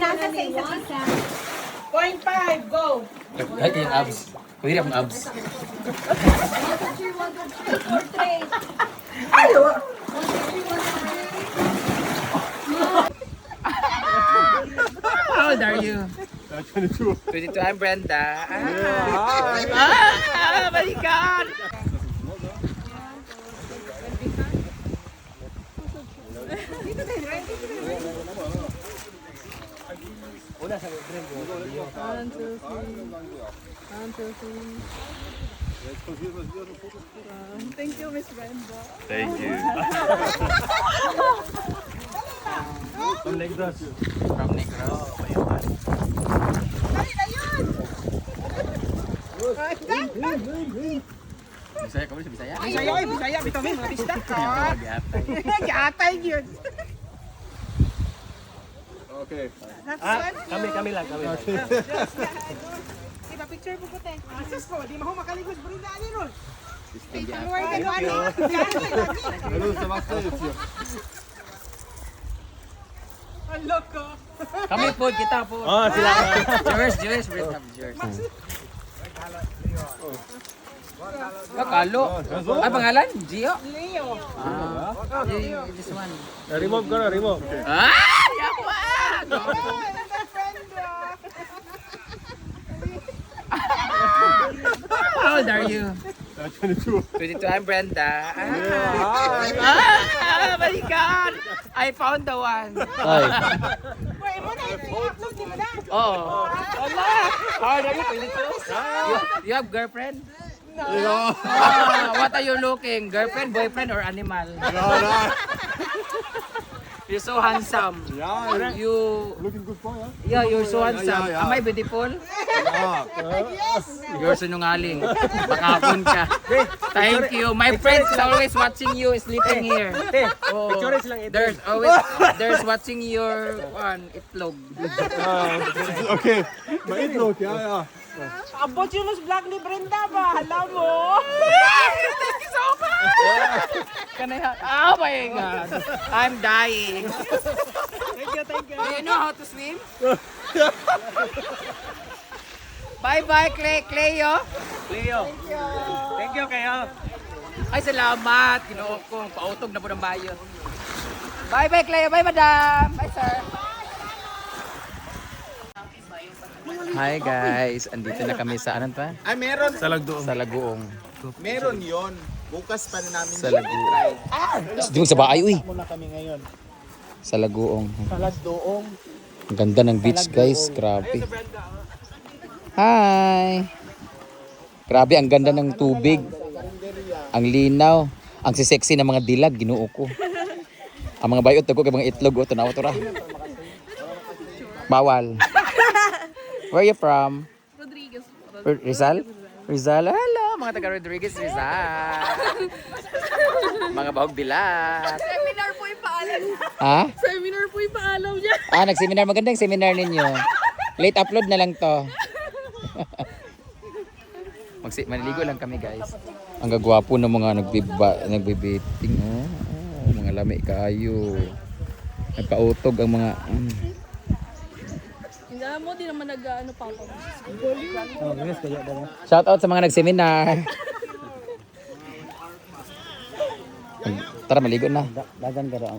nasa sa isa-isa. 0.5, go! Kahit yung abs. Pwede akong abs. Ayo! How old are you? 22. 22. I'm Brenda. Hi. Ah, my God! Thank you, Miss Brenda. Thank you. From Negros. From Negros. Bisaya ka ba sa Bisaya? Bisaya, bitaw may mga pista. Giatay. Giatay yun. Okay. Kami lang. Iba picture po ko te. Asis ko, di mo makaligod Brenda ani ron. System giatay. Luway ka ano. Hello, Sebastian. Ang loko. Kami po, kita po. Oh, sila. Cheers. Cheers. Kalo. Ah, pangalan? Gio? Leo. Gio, this one. Remove ko na, remove. Ah! Yawa! How old are you? 22. 22. I'm Brenda. Hi. Ah, my God! I found the one. Ay. Wait, mo na i-upload di mo na. Oh. Wala! How old are you? 22? You have girlfriend? No. What are you looking? Girlfriend, boyfriend, or animal? You're so handsome. Yeah, You, looking good for you. yeah, you're so handsome. Yeah. Am I beautiful? Yeah. You're sinungaling. Bakakon ka. Thank you. My friends is always watching you sleeping here. Oh, Picture silang ito. there's watching your itlog. Okay. Maitlog, yeah. Abot yung mas vlog ni Brenda ba? Hala mo. Thank you so much. Can I have? Oh my God. I'm dying. Thank you. Do you know how to swim? Bye-bye, Cleo. Leo. Thank you kayo. Ay, salamat. Ginoo ko. Pautog na po ng bayot. Bye-bye, Cleo. Bye, madam. Bye, sir. Hi, guys. Andito na kami sa ano pa? Ay, meron. Sa Lagoong. Meron yon. Bukas pa na namin Sa siya Lagoong. i-try. Doon sa bahay, uy. Muna kami ngayon. Sa Lagoong. Salas doong. Ang ganda ng beach, guys. Grabe. Hi. Grabe, ang ganda ng tubig. Ang linaw. Ang sisexy ng mga dilag, ginoo ko. Ang mga bayot, ko kay mga itlog, o tanaw to ra. Bawal. Where are you from? Rodriguez. Rizal? Rizal? Hello, mga taga Rodriguez, Rizal. Mga bahog bilat. Seminar po ipaalam. Ha? Seminar po ipaalam niya. Nag-seminar. Magandang seminar ninyo. Late upload na lang to. Maniligo lang kami, guys. Ang gagwapo ng mga nagbibiting. Mga lami kayo. Nagpautog ang mga... Hindi mo, di naman nag-ano pa ako. Shout out sa mga nag-seminar. Tara, maligo na. Dagan ka raw.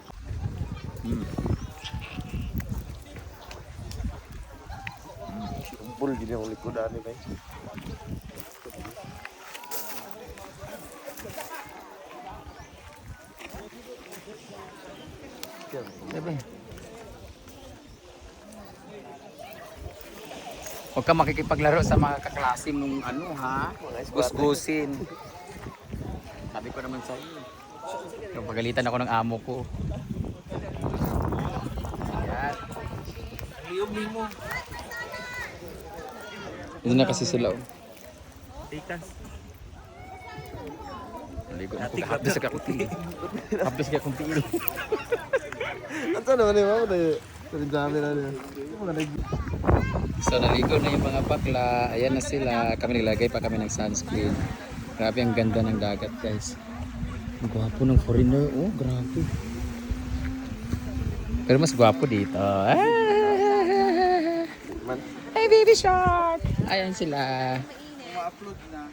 Full gini ang likodan ni bay. Huwag ka makikipaglaro sa mga kaklase mong ano ha, gusgusin. Sabi ko naman sa iyo. Yung pagalitan ako ng amo ko. Ayan. Liyog mo. Doon na kasi sila. Tikas. Naligo na ako. Hapdos ka akong tiil. Hapdos ka akong tiil. Ano naman yung mga tayo? Sabi na niya. So naligo na yung mga bakla. Ayan na sila. Kami nilagay pa kami ng sunscreen. Grabe ang ganda ng dagat, guys. Ang gwapo ng foreigner. Oh, grabe. Pero mas gwapo dito. baby shark. Ayan sila. Ma-upload na.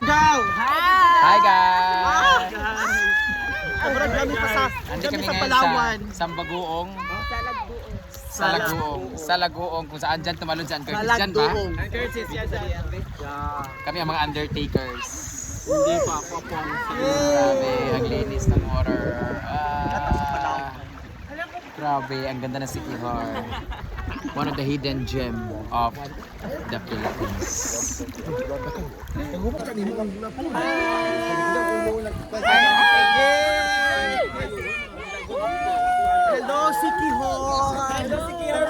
Hi guys. Sobrang dami pa sa Andi kami ngayon sa Sambagoong. Sa Lagoong kung saan dyan tumalon si Curtis dyan ba? Kami ang mga undertakers. Hindi pa ako po. Grabe, ang linis ng water. Grabe, ang ganda ng Siquijor. One of the hidden gem of the Philippines. Hello, Siquijor! Hello, Siquijor!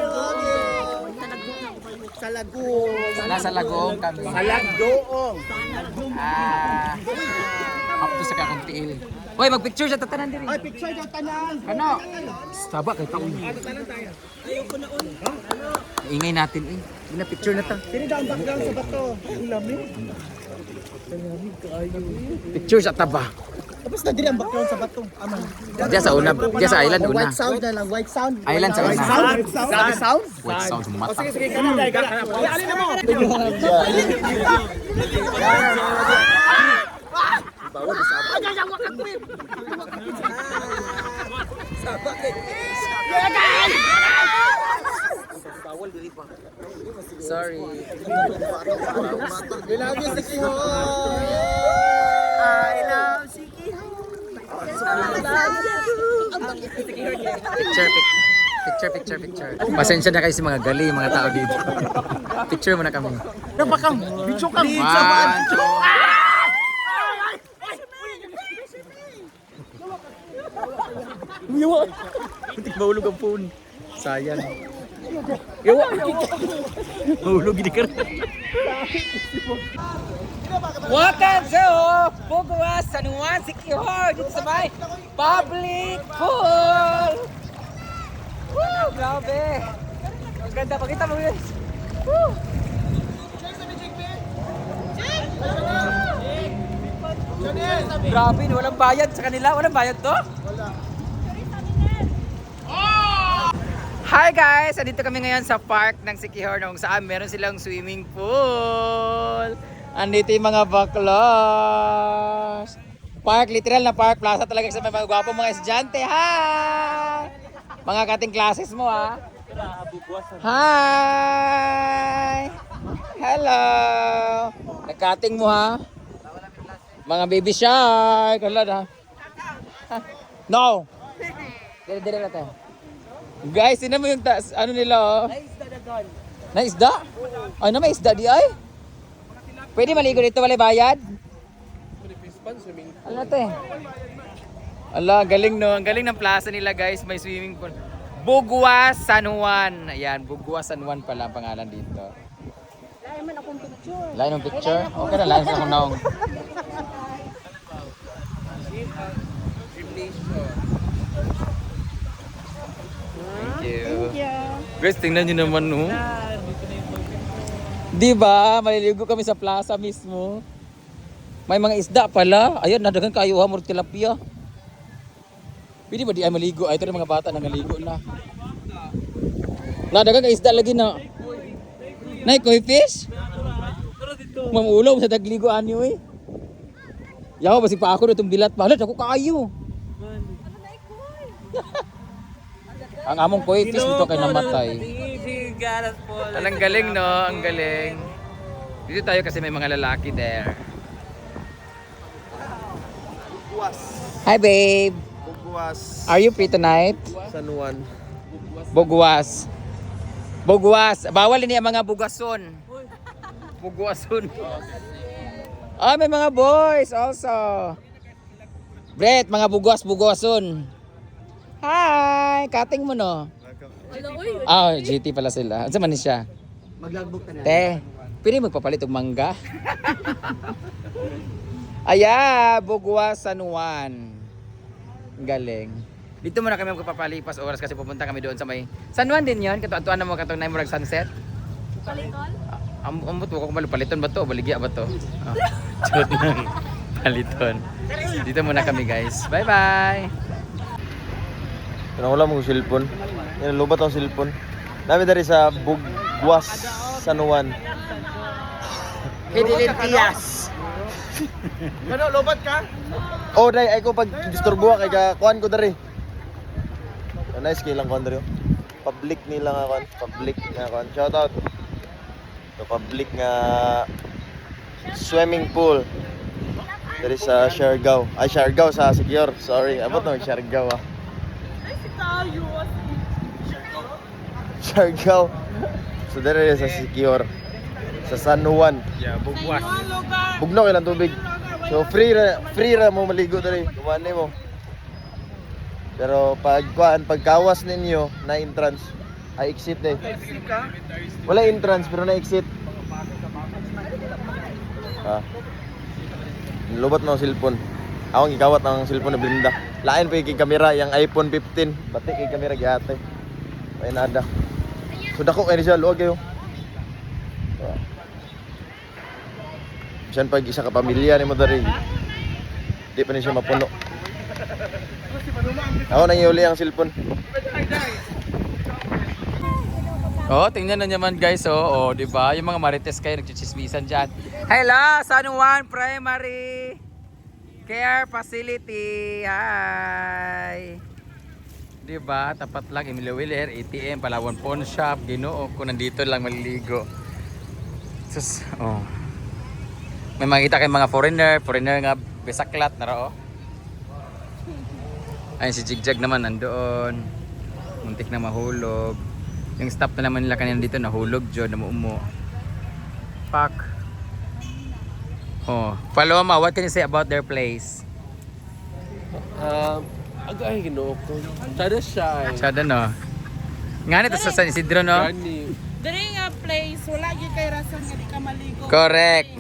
Sa Lagoong. Nasa Lagoong kami. Sa Lagoong. Up to sa kakuntiil. Hoy, mag-picture sa tatanan diri. Ay, picture yung tanan. Ano? Saba kay taon. Ingay natin eh. Ina picture na ta. Sino daw ang background sa bato? Ang lamig. Picture sa taba. Tapos na din ang background sa bato. Aman. Diyan sa una, diyan sa island una. White sound na lang, white sound. Island sa una. White sound? White sound sa mata. Sige, kanan dahil. Alin na mo! Sorry. We love you, Siquijor! I love Siquijor! Picture. Pasensya na kayo sa mga gali, mga tao dito. Picture muna kami. Napakang! Bicho kang! One, two. Yawa! Muntik mahulog ang phone. Sayang. Yawa! Mahulog hindi ka rin. Welcome to Buguas, San Juan, Siquijor. Dito sa may public pool. Woo! Grabe! Ang ganda. Pakita mo yun. Woo! Grabe, walang bayad sa kanila. Walang bayad to? Wala. Hi guys! Andito kami ngayon sa park ng Siquijor na kung saan meron silang swimming pool. Andito yung mga baklas. Park, literal na park. Plaza talaga sa mga gwapo mga estudyante. Hi! Mga kating classes mo ha. Hi! Hello! Nagkating mo ha. Mga baby shark. Hala na. No! Dire natin. Guys, tinan mo yung ano nila oh. Naisda na doon. Naisda? Ay na may isda di ay? Pwede maligo dito, wala bayad? Ano natin? Ala, galing no. Ang galing ng plaza nila guys. May swimming pool. Buguas, San Juan. Ayan, Buguas, San Juan pala ang pangalan dito. Lain man akong picture. Lain ng picture? Okay na, lain sa akong naong. Thank you. Guys, tingnan nyo naman no. Diba? Maliligo kami sa plaza mismo. May mga isda pala. Ayun, nadagan kayo ha, murag tilapia. Pwede ba di ay maligo? Ay, ito na mga bata na naligo na. Nadagan ka isda lagi na. Nay, koi fish? Mamulaw sa dagligo anyo eh. Yaw, basi pa ako na itong bilat pa. Halat, ako kaayo. Ang among koi fish dito kay namatay. Ang galing no, ang galing. Dito tayo kasi may mga lalaki there. Hi babe. Buguas. Are you free tonight? San Juan. Buguas. Buguas. Bawal ini ang mga bugason. Buguason. Ah, may mga boys also. Brett, mga buguason. Hi, cutting mo no. Ah, GT pala sila. Ano man siya? Maglagbog ka na. Te, pwede magpapalit og mangga. Aya, Buguas, San Juan. Galing. Dito muna kami magpapalipas oras kasi pupunta kami doon sa may San Juan din 'yon. Katuan na mo katong naimurag sunset. Paliton? Ambot mo kung paliton ba to? Baligya ba to? Oh. Chot nang paliton. Dito muna kami guys. Bye-bye. Wala mo cellphone. Yan lubat ang cellphone. Nami dari sa Bugwas, San Juan. Hidilin Tias. Ano, lobat ka? Oh, day, ay ko pag disturbo kay kuan ko dari. Nice kay lang kuan dari. Public nila nga kuan, public nga kuan. Shout out. To public nga swimming pool. Dari sa Siargao. Ay, Siargao sa Secure. Sorry, abot na Siargao ah. Siargao. So, dari sa Secure. Sa San Juan. Yeah, bugwas. Bugno kailang tubig. So, free ra mo maligo dari. Kumani mo. Pero pag kawas ninyo na entrance, ay exit eh. Wala entrance pero na exit. Ah. Lubot mo ang cellphone. Ako ang ikawat ang cellphone na Brinda. Lain pa yung kamera, yung iPhone 15. Batik yung kamera gihate. May nada. So dako kayo siya, luwag kayo. Siyan pag isa ka pamilya ni mo dari. Di pa ni siya mapuno. Ako nang iuli ang cellphone. Oh, tingnan na naman guys, oh, di ba? Yung mga marites kayo nagchichismisan diyan. Hello, San Juan Primary Care Facility. Hi. Di ba? Tapat lang Emilio Wheeler, ATM, Palawan Pawn Shop, Ginoo ko nandito lang maliligo. Sus, oh. May makita kayong mga foreigner nga besaklat na ro. Ayun si Jigjag naman nandoon. Muntik na mahulog. Yung staff na naman nila kanina dito nahulog dyan, namuumo. Pak. Oh, Paloma, what can you say about their place? Agay, ginoo ko. Sada siya. Sada no? Nga nito sa San Isidro no? Diri nga place, wala gyud kay rason nga di ka maligo. Correct.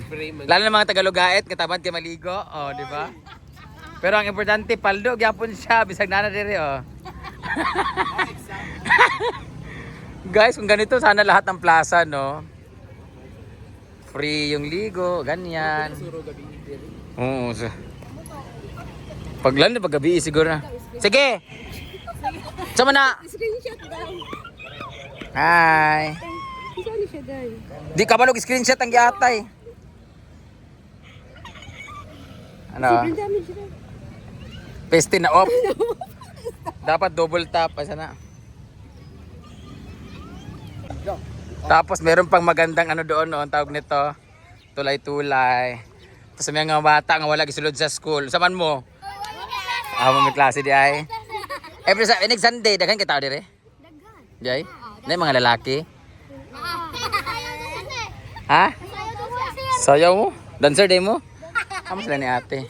Lalo na mga Tagalogait, katabad kay maligo. Oh, di ba? Pero ang importante, paldo, gyapon siya. Bisag na diri oh. Guys, kung ganito sana lahat ng plaza, no? Free yung ligo, ganyan. Oo. Paglan na paggabi siguro na. Sige! Sama na! Screenshot daw. Hi! Saan siya daw? Di ka balog screenshot ang giatay. Ano? Damage siya. Peste na off. Dapat double tap. Asa na? Tapos meron pang magandang ano doon, no? Ang tawag nito, tulay-tulay. Tapos may mga bata nga wala gisulod sa school. Saman mo? May klase di ay. Every next Sunday, daghan kita dire. Daghan. Jay? Na mga lalaki. Ha? Sayaw mo? Dancer day mo? Kamu sila ni ate.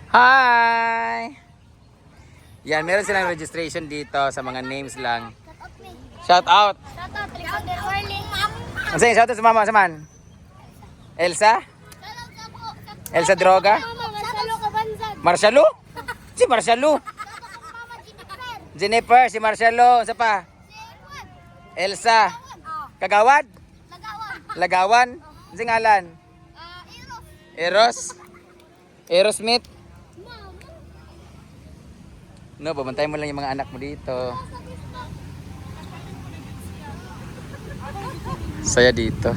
Hi! Yan, meron silang registration dito sa mga names lang. Shout out! Ano sa'yo? Shout out sa mama, sa man? Elsa? Elsa Droga? Marcialo? Si Marcialo? Jennifer, si Marcialo. Isa pa? Elsa? Kagawad? Lagawan? Ano si ngalan? Eros? Aerosmith? No, babantayan mo lang yung mga anak mo dito. Saya dito.